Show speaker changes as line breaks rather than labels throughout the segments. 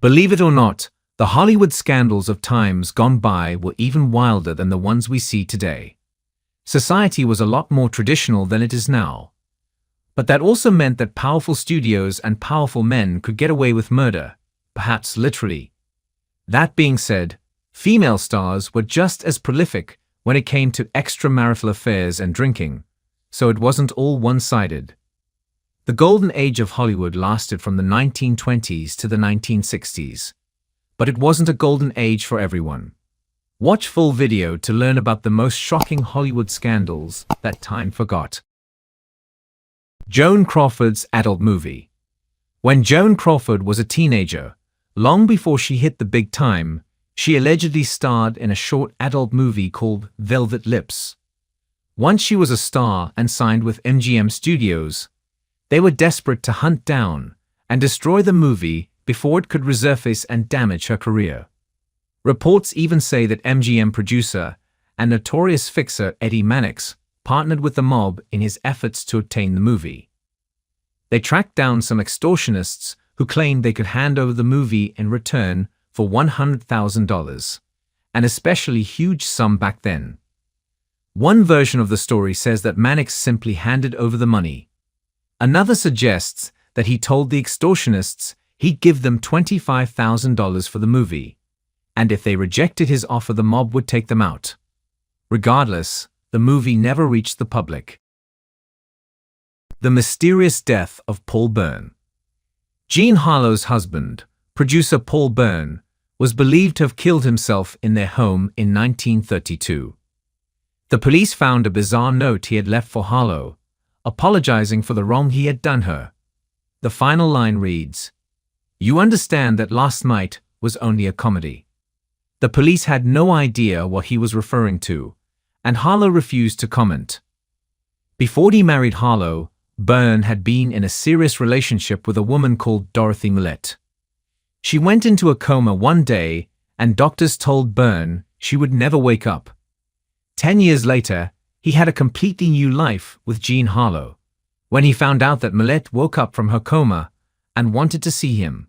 Believe it or not, the Hollywood scandals of times gone by were even wilder than the ones we see today. Society was a lot more traditional than it is now. But that also meant that powerful studios and powerful men could get away with murder, perhaps literally. That being said, female stars were just as prolific when it came to extramarital affairs and drinking, so it wasn't all one-sided. The golden age of Hollywood lasted from the 1920s to the 1960s. But it wasn't a golden age for everyone. Watch full video to learn about the most shocking Hollywood scandals that time forgot. Joan Crawford's adult movie. When Joan Crawford was a teenager, long before she hit the big time, she allegedly starred in a short adult movie called Velvet Lips. Once she was a star and signed with MGM Studios, they were desperate to hunt down and destroy the movie before it could resurface and damage her career. Reports even say that MGM producer and notorious fixer Eddie Mannix partnered with the mob in his efforts to obtain the movie. They tracked down some extortionists who claimed they could hand over the movie in return for $100,000, an especially huge sum back then. One version of the story says that Mannix simply handed over the money. Another suggests that he told the extortionists he'd give them $25,000 for the movie, and if they rejected his offer, the mob would take them out. Regardless, the movie never reached the public. The mysterious death of Paul Byrne. Jean Harlow's husband, producer Paul Byrne, was believed to have killed himself in their home in 1932. The police found a bizarre note he had left for Harlow, apologizing for the wrong he had done her. The final line reads, "You understand that last night was only a comedy." The police had no idea what he was referring to, and Harlow refused to comment. Before he married Harlow, Byrne had been in a serious relationship with a woman called Dorothy Millette. She went into a coma one day, and doctors told Byrne she would never wake up. 10 years later, he had a completely new life with Jean Harlow, when he found out that Millette woke up from her coma and wanted to see him.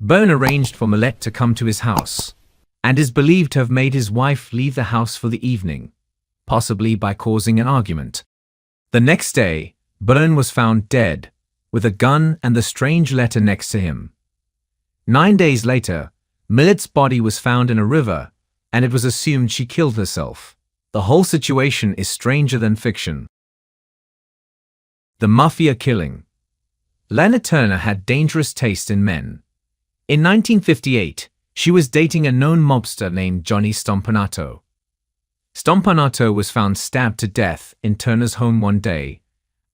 Byrne arranged for Millette to come to his house, and is believed to have made his wife leave the house for the evening, possibly by causing an argument. The next day, Byrne was found dead, with a gun and the strange letter next to him. 9 days later, Millette's body was found in a river, and it was assumed she killed herself. The whole situation is stranger than fiction. The Mafia Killing. Lana Turner had dangerous taste in men. In 1958, she was dating a known mobster named Johnny Stompanato. Stompanato was found stabbed to death in Turner's home one day,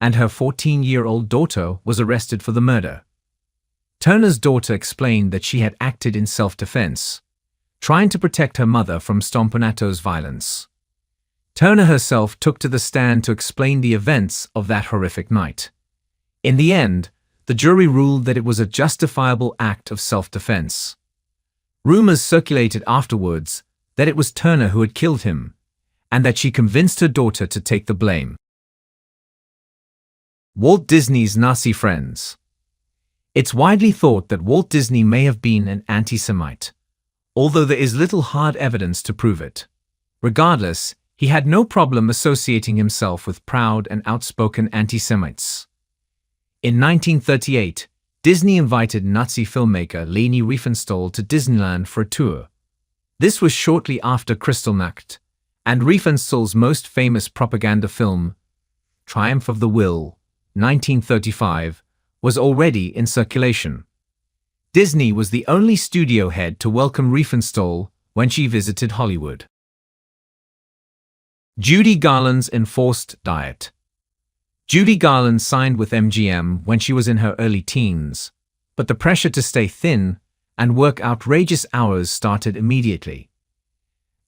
and her 14-year-old daughter was arrested for the murder. Turner's daughter explained that she had acted in self-defense, trying to protect her mother from Stompanato's violence. Turner herself took to the stand to explain the events of that horrific night. In the end, the jury ruled that it was a justifiable act of self-defense. Rumors circulated afterwards that it was Turner who had killed him, and that she convinced her daughter to take the blame. Walt Disney's Nazi friends. It's widely thought that Walt Disney may have been an anti-Semite, although there is little hard evidence to prove it. Regardless, he had no problem associating himself with proud and outspoken anti-Semites. In 1938, Disney invited Nazi filmmaker Leni Riefenstahl to Disneyland for a tour. This was shortly after Kristallnacht, and Riefenstahl's most famous propaganda film, Triumph of the Will, 1935, was already in circulation. Disney was the only studio head to welcome Riefenstahl when she visited Hollywood. Judy Garland's enforced diet. Judy Garland signed with MGM when she was in her early teens, but the pressure to stay thin and work outrageous hours started immediately.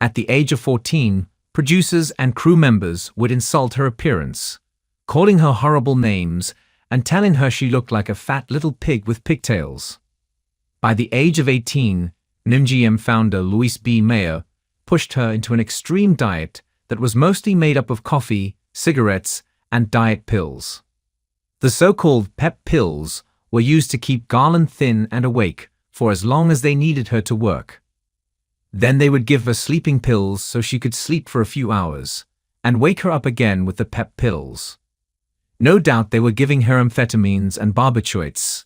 At the age of 14, producers and crew members would insult her appearance, calling her horrible names and telling her she looked like a fat little pig with pigtails. By the age of 18, MGM founder Louis B. Mayer pushed her into an extreme diet that was mostly made up of coffee, cigarettes, and diet pills. The so-called pep pills were used to keep Garland thin and awake for as long as they needed her to work. Then they would give her sleeping pills so she could sleep for a few hours, and wake her up again with the pep pills. No doubt they were giving her amphetamines and barbiturates,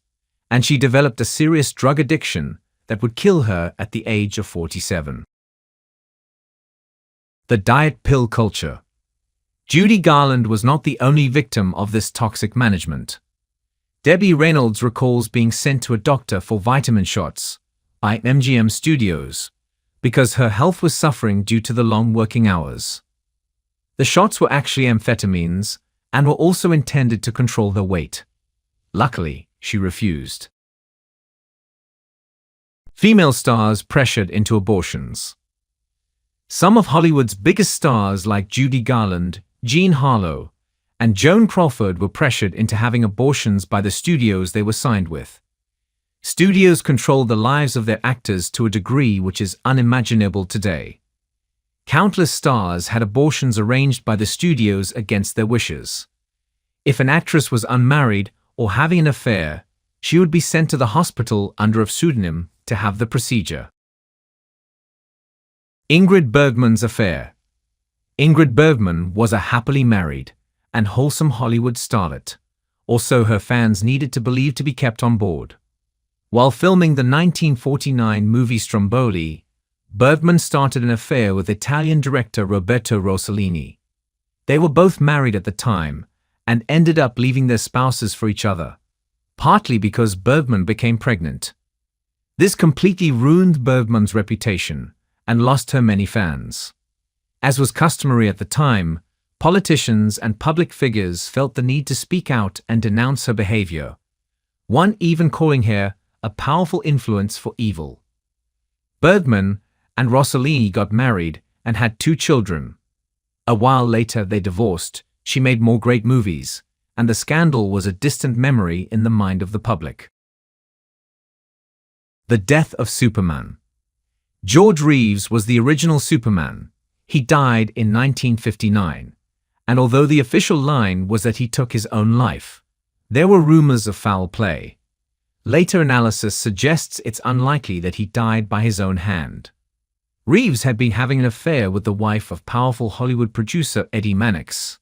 and she developed a serious drug addiction that would kill her at the age of 47. The diet pill culture. Judy Garland was not the only victim of this toxic management. Debbie Reynolds recalls being sent to a doctor for vitamin shots by MGM Studios because her health was suffering due to the long working hours. The shots were actually amphetamines and were also intended to control her weight. Luckily, she refused. Female stars pressured into abortions. Some of Hollywood's biggest stars like Judy Garland, Jean Harlow, and Joan Crawford were pressured into having abortions by the studios they were signed with. Studios controlled the lives of their actors to a degree which is unimaginable today. Countless stars had abortions arranged by the studios against their wishes. If an actress was unmarried or having an affair, she would be sent to the hospital under a pseudonym to have the procedure. Ingrid Bergman's affair. Ingrid Bergman was a happily married and wholesome Hollywood starlet, or so her fans needed to believe to be kept on board. While filming the 1949 movie Stromboli, Bergman started an affair with Italian director Roberto Rossellini. They were both married at the time and ended up leaving their spouses for each other, partly because Bergman became pregnant. This completely ruined Bergman's reputation and lost her many fans. As was customary at the time, politicians and public figures felt the need to speak out and denounce her behavior, one even calling her a powerful influence for evil. Bergman and Rossellini got married and had 2 children. A while later they divorced, she made more great movies, and the scandal was a distant memory in the mind of the public. The death of Superman. George Reeves was the original Superman. He died in 1959, and although the official line was that he took his own life, there were rumors of foul play. Later analysis suggests it's unlikely that he died by his own hand. Reeves had been having an affair with the wife of powerful Hollywood producer Eddie Mannix.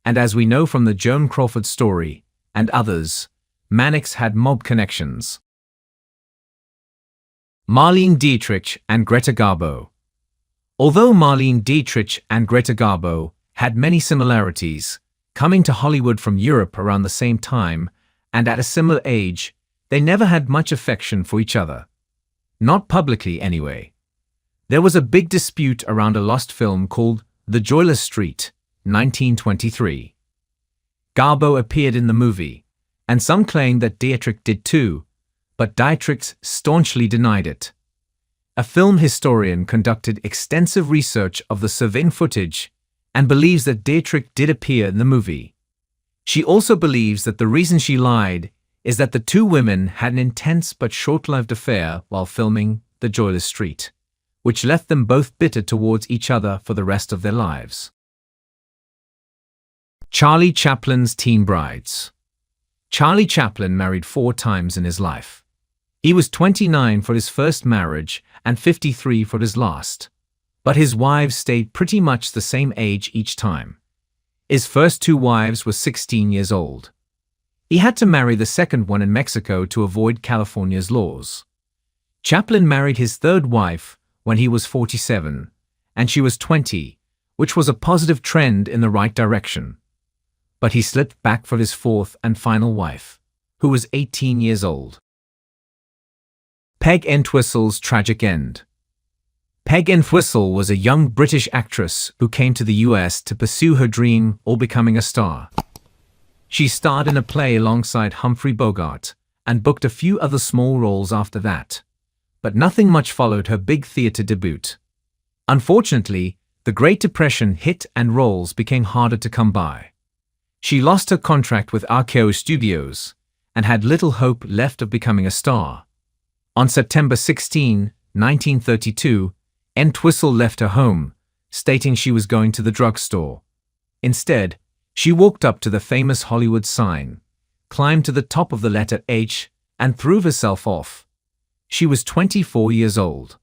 And as we know from the Joan Crawford story, and others, Mannix had mob connections. Marlene Dietrich and Greta Garbo. Although Marlene Dietrich and Greta Garbo had many similarities, coming to Hollywood from Europe around the same time and at a similar age, they never had much affection for each other. Not publicly, anyway. There was a big dispute around a lost film called The Joyless Street, 1923. Garbo appeared in the movie, and some claimed that Dietrich did too, but Dietrich staunchly denied it. A film historian conducted extensive research of the surveillance footage and believes that Dietrich did appear in the movie. She also believes that the reason she lied is that the 2 women had an intense but short-lived affair while filming The Joyless Street, which left them both bitter towards each other for the rest of their lives. Charlie Chaplin's teen brides. Charlie Chaplin married 4 times in his life. He was 29 for his first marriage and 53 for his last, but his wives stayed pretty much the same age each time. His first 2 wives were 16 years old. He had to marry the second one in Mexico to avoid California's laws. Chaplin married his 3rd wife when he was 47, and she was 20, which was a positive trend in the right direction. But he slipped back for his 4th and final wife, who was 18 years old. Peg Entwistle's tragic end. Peg Entwistle was a young British actress who came to the US to pursue her dream of becoming a star. She starred in a play alongside Humphrey Bogart and booked a few other small roles after that, but nothing much followed her big theatre debut. Unfortunately, the Great Depression hit and roles became harder to come by. She lost her contract with RKO Studios and had little hope left of becoming a star. On September 16, 1932, Entwistle left her home, stating she was going to the drugstore. Instead, she walked up to the famous Hollywood sign, climbed to the top of the letter H, and threw herself off. She was 24 years old.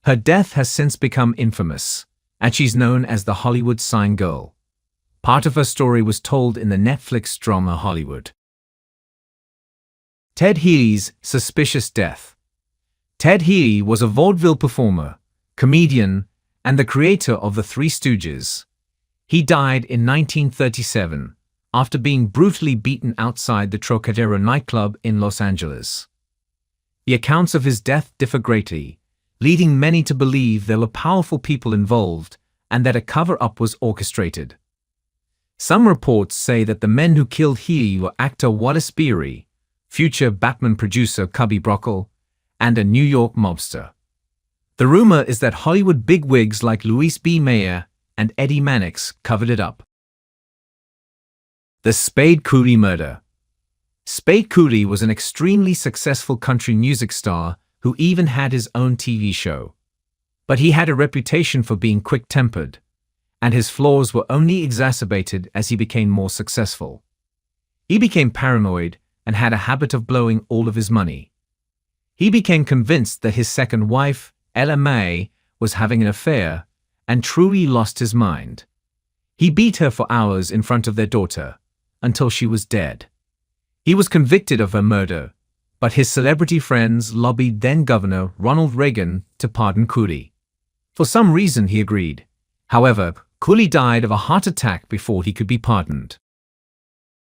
Her death has since become infamous, and she's known as the Hollywood Sign Girl. Part of her story was told in the Netflix drama Hollywood. Ted Healy's suspicious death. Ted Healy was a vaudeville performer, comedian, and the creator of the Three Stooges. He died in 1937 after being brutally beaten outside the Trocadero nightclub in Los Angeles. The accounts of his death differ greatly, leading many to believe there were powerful people involved and that a cover-up was orchestrated. Some reports say that the men who killed Healy were actor Wallace Beery, future Batman producer Cubby Brockle, and a New York mobster. The rumor is that Hollywood bigwigs like Louis B. Mayer and Eddie Mannix covered it up. The Spade Cooley murder. Spade Cooley was an extremely successful country music star who even had his own TV show. But he had a reputation for being quick-tempered, and his flaws were only exacerbated as he became more successful. He became paranoid and had a habit of blowing all of his money. He became convinced that his second wife, Ella May, was having an affair and truly lost his mind. He beat her for hours in front of their daughter, until she was dead. He was convicted of her murder, but his celebrity friends lobbied then-Governor Ronald Reagan to pardon Cooley. For some reason he agreed. However, Cooley died of a heart attack before he could be pardoned.